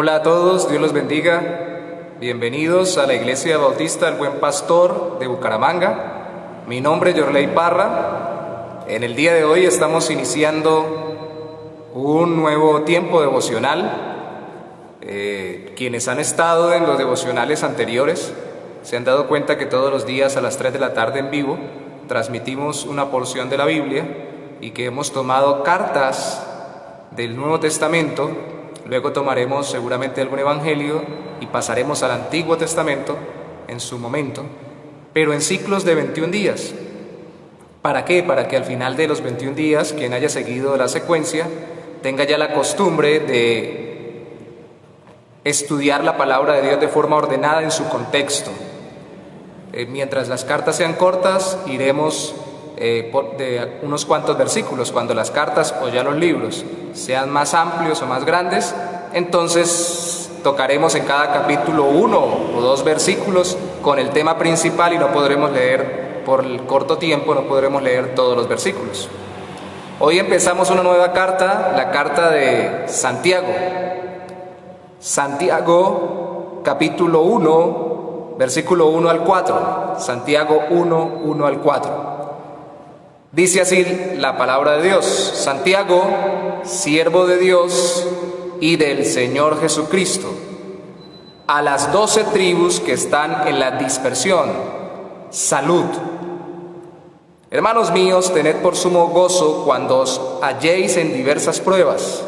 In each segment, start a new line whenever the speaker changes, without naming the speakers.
Hola a todos, Dios los bendiga. Bienvenidos a la Iglesia Bautista del Buen Pastor de Bucaramanga. Mi nombre es Yorley Parra. En el día de hoy estamos iniciando un nuevo tiempo devocional. Quienes han estado en los devocionales anteriores se han dado cuenta que todos los días a las 3 de la tarde en vivo transmitimos una porción de la Biblia y que hemos tomado cartas del Nuevo Testamento. Luego tomaremos seguramente algún evangelio y pasaremos al Antiguo Testamento en su momento, pero en ciclos de 21 días. ¿Para qué? Para que al final de los 21 días, quien haya seguido la secuencia, tenga ya la costumbre de estudiar la palabra de Dios de forma ordenada en su contexto. Mientras las cartas sean cortas, iremos de unos cuantos versículos. Cuando las cartas o ya los libros sean más amplios o más grandes, entonces tocaremos en cada capítulo 1 o 2 versículos con el tema principal y no podremos leer, por el corto tiempo, no podremos leer todos los versículos. Hoy empezamos una nueva carta, la carta de Santiago. Santiago, capítulo 1, versículo 1 al 4. Santiago 1, 1 al 4. Dice así la palabra de Dios: Santiago, siervo de Dios y del Señor Jesucristo, a las 12 tribus que están en la dispersión, salud. Hermanos míos, tened por sumo gozo cuando os halléis en diversas pruebas,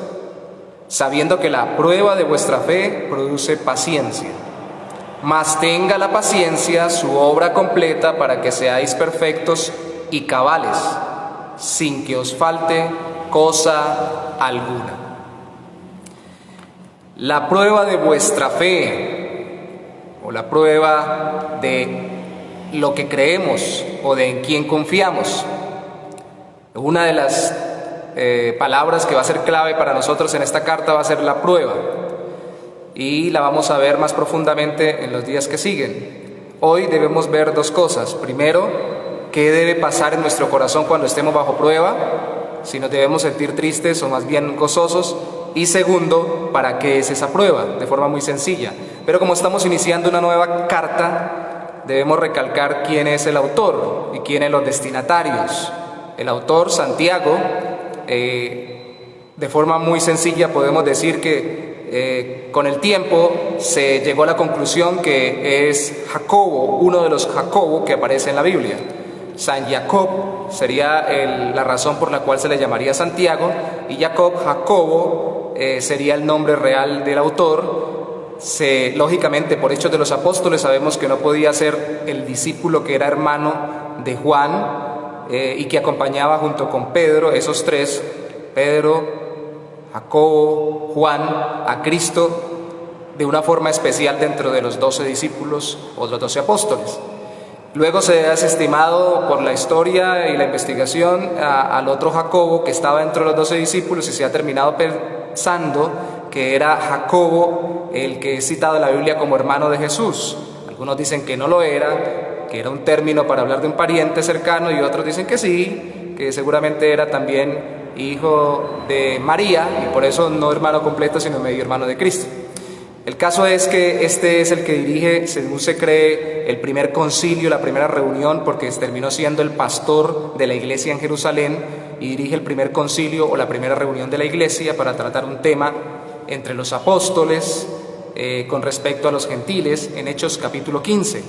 sabiendo que la prueba de vuestra fe produce paciencia. Mas tenga la paciencia su obra completa para que seáis perfectos y cabales, sin que os falte cosa alguna. La prueba de vuestra fe, o la prueba de lo que creemos o de en quién confiamos. Una de las palabras que va a ser clave para nosotros en esta carta va a ser la prueba, y la vamos a ver más profundamente en los días que siguen. Hoy debemos ver dos cosas. Primero, ¿qué debe pasar en nuestro corazón cuando estemos bajo prueba? Si nos debemos sentir tristes o más bien gozosos. Y segundo, ¿para qué es esa prueba? De forma muy sencilla. Pero como estamos iniciando una nueva carta, debemos recalcar quién es el autor y quiénes los destinatarios. El autor, Santiago, de forma muy sencilla podemos decir que con el tiempo se llegó a la conclusión que es Jacobo, uno de los Jacobo que aparece en la Biblia. San Jacob sería la razón por la cual se le llamaría Santiago, y Jacobo sería el nombre real del autor. Lógicamente, por Hechos de los Apóstoles sabemos que no podía ser el discípulo que era hermano de Juan y que acompañaba junto con Pedro, esos tres, Pedro, Jacobo, Juan, a Cristo de una forma especial dentro de los 12 discípulos o los 12 apóstoles. Luego se ha desestimado por la historia y la investigación al otro Jacobo que estaba dentro de los 12 discípulos, y se ha terminado pensando que era Jacobo el que es citado en la Biblia como hermano de Jesús. Algunos dicen que no lo era, que era un término para hablar de un pariente cercano, y otros dicen que sí, que seguramente era también hijo de María, y por eso no hermano completo, sino medio hermano de Cristo. El caso es que este es el que dirige, según se cree, el primer concilio, la primera reunión, porque terminó siendo el pastor de la iglesia en Jerusalén y dirige el primer concilio o la primera reunión de la iglesia para tratar un tema entre los apóstoles con respecto a los gentiles en Hechos capítulo 15.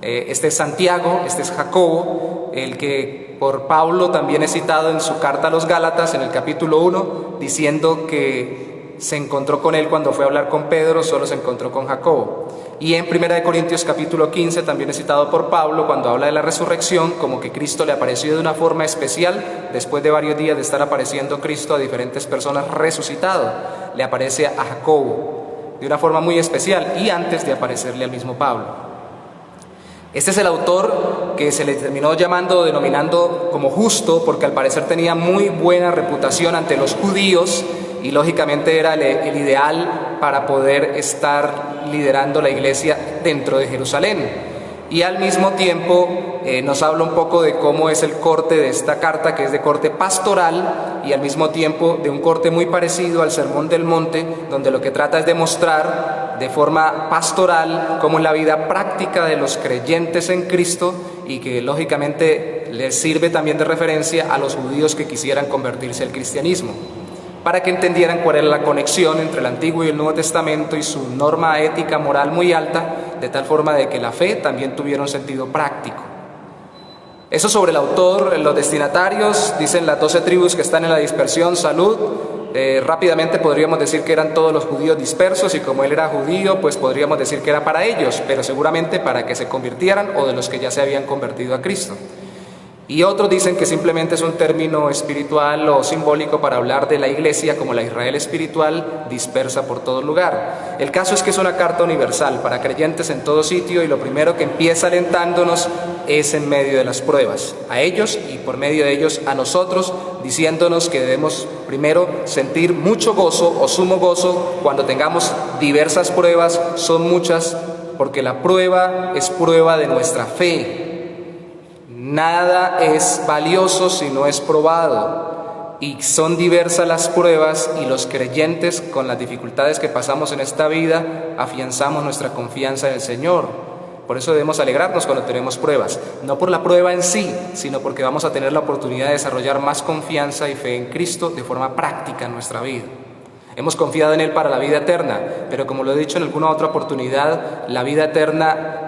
Este es Santiago, este es Jacobo, el que por Pablo también es citado en su carta a los Gálatas en el capítulo 1, diciendo que se encontró con él cuando fue a hablar con Pedro, solo se encontró con Jacobo. Y en 1 Corintios capítulo 15 también es citado por Pablo cuando habla de la resurrección, como que Cristo le apareció de una forma especial después de varios días de estar apareciendo Cristo a diferentes personas resucitado. Le aparece a Jacobo de una forma muy especial y antes de aparecerle al mismo Pablo. Este es el autor que se le terminó denominando como justo, porque al parecer tenía muy buena reputación ante los judíos y lógicamente era el ideal para poder estar liderando la iglesia dentro de Jerusalén. Y al mismo tiempo nos habla un poco de cómo es el corte de esta carta, que es de corte pastoral, y al mismo tiempo de un corte muy parecido al Sermón del Monte, donde lo que trata es de mostrar de forma pastoral cómo es la vida práctica de los creyentes en Cristo, y que lógicamente les sirve también de referencia a los judíos que quisieran convertirse al cristianismo, para que entendieran cuál era la conexión entre el Antiguo y el Nuevo Testamento y su norma ética moral muy alta, de tal forma de que la fe también tuviera un sentido práctico. Eso sobre el autor. Los destinatarios, dicen las 12 tribus que están en la dispersión, salud. Rápidamente podríamos decir que eran todos los judíos dispersos, y como él era judío, pues podríamos decir que era para ellos, pero seguramente para que se convirtieran o de los que ya se habían convertido a Cristo. Y otros dicen que simplemente es un término espiritual o simbólico para hablar de la iglesia como la Israel espiritual dispersa por todo lugar. El caso es que es una carta universal para creyentes en todo sitio, y lo primero que empieza alentándonos es en medio de las pruebas, a ellos y por medio de ellos a nosotros, diciéndonos que debemos primero sentir mucho gozo o sumo gozo cuando tengamos diversas pruebas. Son muchas, porque la prueba es prueba de nuestra fe. Nada es valioso si no es probado, y son diversas las pruebas, y los creyentes, con las dificultades que pasamos en esta vida, afianzamos nuestra confianza en el Señor. Por eso debemos alegrarnos cuando tenemos pruebas, no por la prueba en sí, sino porque vamos a tener la oportunidad de desarrollar más confianza y fe en Cristo de forma práctica en nuestra vida. Hemos confiado en Él para la vida eterna, pero como lo he dicho en alguna otra oportunidad, la vida eterna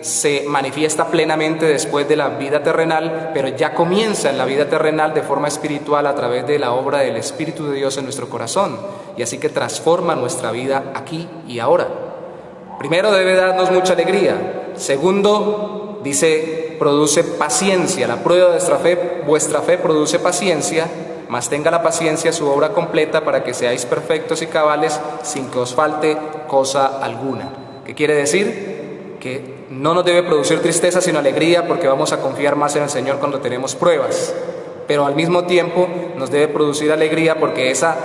se manifiesta plenamente después de la vida terrenal, pero ya comienza en la vida terrenal de forma espiritual a través de la obra del Espíritu de Dios en nuestro corazón, y así que transforma nuestra vida aquí y ahora. Primero, debe darnos mucha alegría. Segundo, dice, produce paciencia. La prueba de vuestra fe produce paciencia, mas tenga la paciencia su obra completa, para que seáis perfectos y cabales sin que os falte cosa alguna. ¿Qué quiere decir? Que no nos debe producir tristeza sino alegría, porque vamos a confiar más en el Señor cuando tenemos pruebas, pero al mismo tiempo nos debe producir alegría porque esa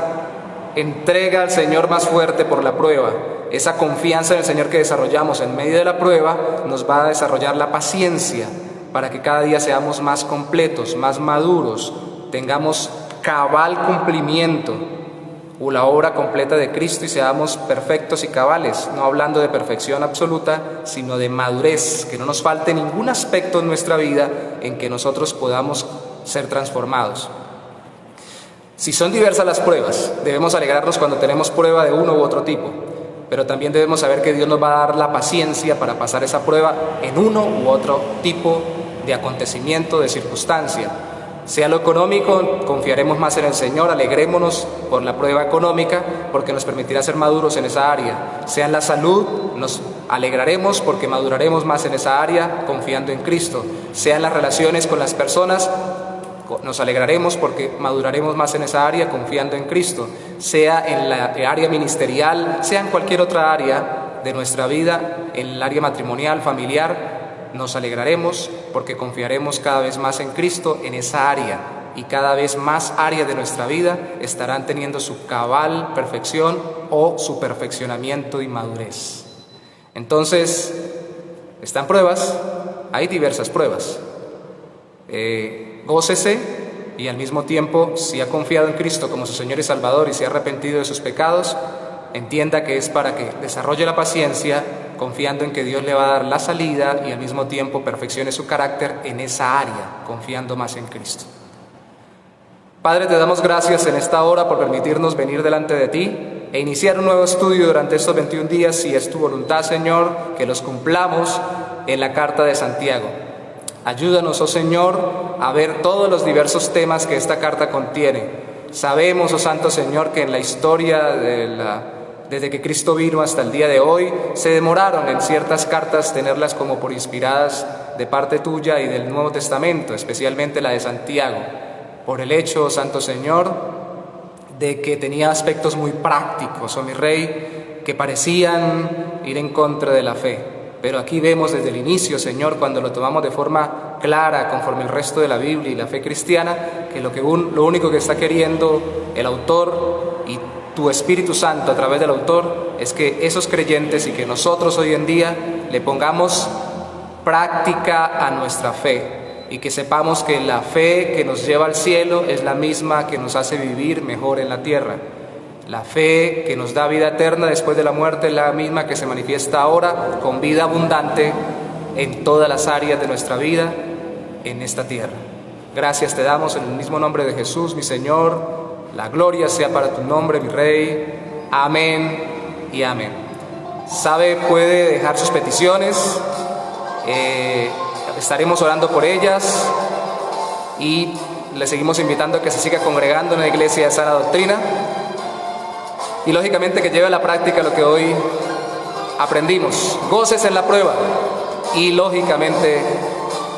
entrega al Señor más fuerte por la prueba, esa confianza en el Señor que desarrollamos en medio de la prueba, nos va a desarrollar la paciencia para que cada día seamos más completos, más maduros, tengamos cabal cumplimiento o la obra completa de Cristo, y seamos perfectos y cabales, no hablando de perfección absoluta, sino de madurez, que no nos falte ningún aspecto en nuestra vida en que nosotros podamos ser transformados. Si son diversas las pruebas, debemos alegrarnos cuando tenemos prueba de uno u otro tipo, pero también debemos saber que Dios nos va a dar la paciencia para pasar esa prueba en uno u otro tipo de acontecimiento, de circunstancia. Sea lo económico, confiaremos más en el Señor, alegrémonos por la prueba económica, porque nos permitirá ser maduros en esa área. Sea en la salud, nos alegraremos porque maduraremos más en esa área, confiando en Cristo. Sea en las relaciones con las personas, nos alegraremos porque maduraremos más en esa área, confiando en Cristo. Sea en la área ministerial, sea en cualquier otra área de nuestra vida, en el área matrimonial, familiar, nos alegraremos porque confiaremos cada vez más en Cristo en esa área, y cada vez más áreas de nuestra vida estarán teniendo su cabal perfección o su perfeccionamiento y madurez. Entonces, están pruebas, hay diversas pruebas. Gócese, y al mismo tiempo, si ha confiado en Cristo como su Señor y Salvador y se ha arrepentido de sus pecados, entienda que es para que desarrolle la paciencia, confiando en que Dios le va a dar la salida, y al mismo tiempo perfeccione su carácter en esa área, confiando más en Cristo. Padre, te damos gracias en esta hora por permitirnos venir delante de ti e iniciar un nuevo estudio durante estos 21 días, si es tu voluntad, Señor, que los cumplamos en la carta de Santiago. Ayúdanos, oh Señor, a ver todos los diversos temas que esta carta contiene. Sabemos, oh Santo Señor, que en la historia desde que Cristo vino hasta el día de hoy, se demoraron en ciertas cartas tenerlas como por inspiradas de parte tuya y del Nuevo Testamento, especialmente la de Santiago, por el hecho, Santo Señor, de que tenía aspectos muy prácticos, oh mi Rey, que parecían ir en contra de la fe. Pero aquí vemos desde el inicio, Señor, cuando lo tomamos de forma clara, conforme el resto de la Biblia y la fe cristiana, que lo único que está queriendo el autor y tu Espíritu Santo a través del autor es que esos creyentes y que nosotros hoy en día le pongamos práctica a nuestra fe y que sepamos que la fe que nos lleva al cielo es la misma que nos hace vivir mejor en la tierra. La fe que nos da vida eterna después de la muerte es la misma que se manifiesta ahora con vida abundante en todas las áreas de nuestra vida en esta tierra. Gracias te damos en el mismo nombre de Jesús, mi Señor. La gloria sea para tu nombre, mi Rey. Amén y amén. Sabe, puede dejar sus peticiones. Estaremos orando por ellas y le seguimos invitando a que se siga congregando en la iglesia de sana doctrina y lógicamente que lleve a la práctica lo que hoy aprendimos. Gócese en la prueba y lógicamente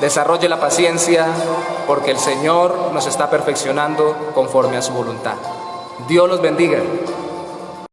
desarrolle la paciencia porque el Señor nos está perfeccionando conforme a su voluntad. Dios los bendiga.